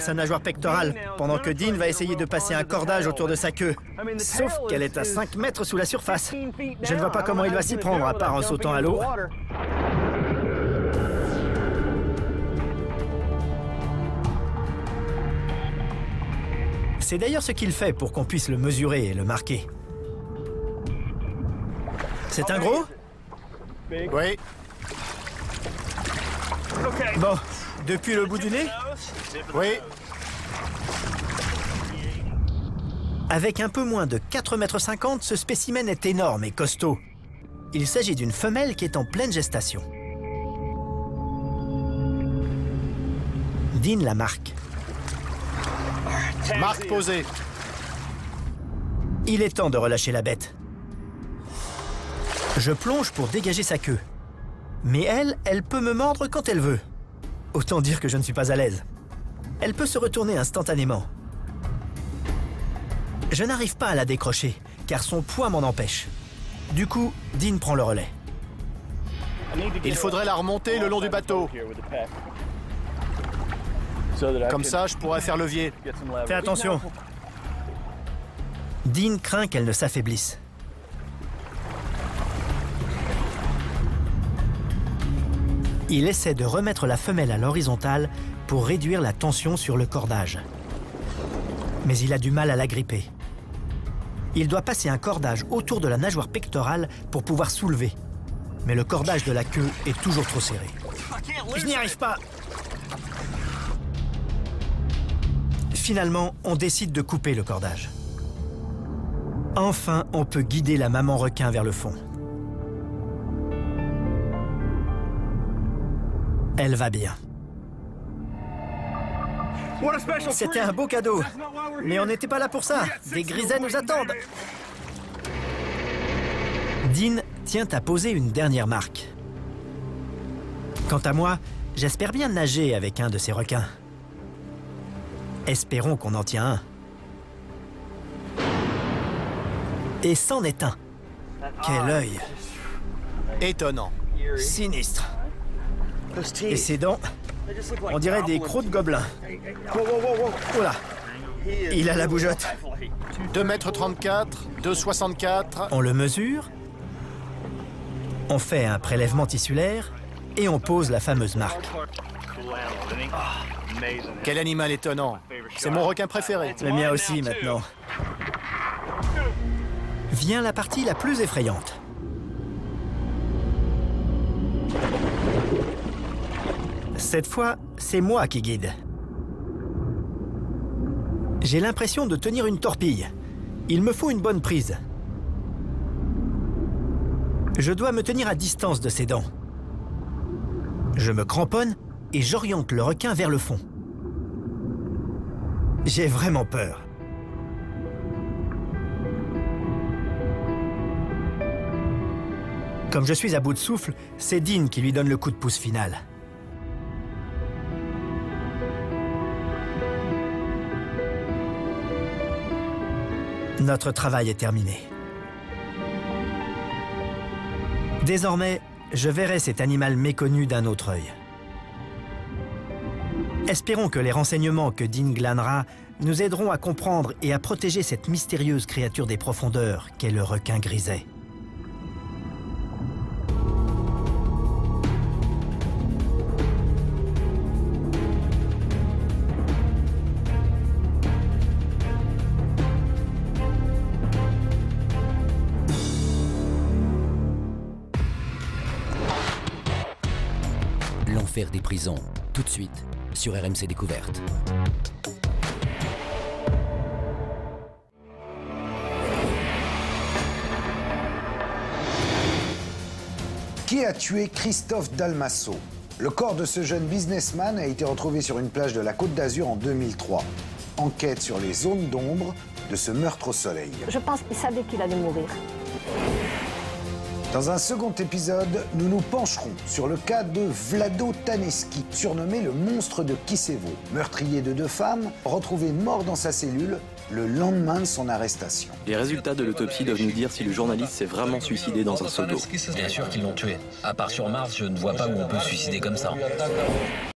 sa nageoire pectorale, pendant que Dean va essayer de passer un cordage autour de sa queue. Sauf qu'elle est à 5 mètres sous la surface. Je ne vois pas comment il va s'y prendre, à part en sautant à l'eau. C'est d'ailleurs ce qu'il fait pour qu'on puisse le mesurer et le marquer. C'est un gros? Oui. Bon, depuis le bout du nez? Oui. Avec un peu moins de 4,50 m, ce spécimen est énorme et costaud. Il s'agit d'une femelle qui est en pleine gestation. Dean la marque. Marque posée. Il est temps de relâcher la bête. Je plonge pour dégager sa queue. Mais elle peut me mordre quand elle veut. Autant dire que je ne suis pas à l'aise. Elle peut se retourner instantanément. Je n'arrive pas à la décrocher, car son poids m'en empêche. Du coup, Dean prend le relais. Il faudrait la remonter le long du bateau. Comme ça, je pourrais faire levier. Fais attention. Dean craint qu'elle ne s'affaiblisse. Il essaie de remettre la femelle à l'horizontale pour réduire la tension sur le cordage. Mais il a du mal à la gripper. Il doit passer un cordage autour de la nageoire pectorale pour pouvoir soulever. Mais le cordage de la queue est toujours trop serré. Je n'y arrive pas. Finalement, on décide de couper le cordage. Enfin, on peut guider la maman requin vers le fond. Elle va bien. C'était un beau cadeau. Mais on n'était pas là pour ça. Des grisets nous attendent. Dean tient à poser une dernière marque. Quant à moi, j'espère bien nager avec un de ces requins. Espérons qu'on en tient un. Et c'en est un. Quel œil! Étonnant. Sinistre. Et ses dents, on dirait des crocs de gobelin. Oula! Il a la bougeotte. 2,34 m, 2,64 m. On le mesure. On fait un prélèvement tissulaire et on pose la fameuse marque. Quel animal étonnant. C'est mon requin préféré. Le mien aussi, maintenant. Vient la partie la plus effrayante. Cette fois, c'est moi qui guide. J'ai l'impression de tenir une torpille. Il me faut une bonne prise. Je dois me tenir à distance de ses dents. Je me cramponne et j'oriente le requin vers le fond. J'ai vraiment peur. Comme je suis à bout de souffle, c'est Dean qui lui donne le coup de pouce final. Notre travail est terminé. Désormais, je verrai cet animal méconnu d'un autre œil. Espérons que les renseignements que Dean glanera nous aideront à comprendre et à protéger cette mystérieuse créature des profondeurs qu'est le requin griset. L'enfer des prisons, tout de suite, sur RMC Découverte. Qui a tué Christophe Dalmasso? Le corps de ce jeune businessman a été retrouvé sur une plage de la Côte d'Azur en 2003. Enquête sur les zones d'ombre de ce meurtre au soleil. Je pense qu'il savait qu'il allait mourir. Dans un second épisode, nous nous pencherons sur le cas de Vlado Taneski, surnommé le monstre de Kisevo, meurtrier de 2 femmes, retrouvé mort dans sa cellule le lendemain de son arrestation. Les résultats de l'autopsie doivent nous dire si le journaliste s'est vraiment suicidé dans un seau d'eau. Bien sûr qu'ils l'ont tué. À part sur Mars, je ne vois pas où on peut se suicider comme ça.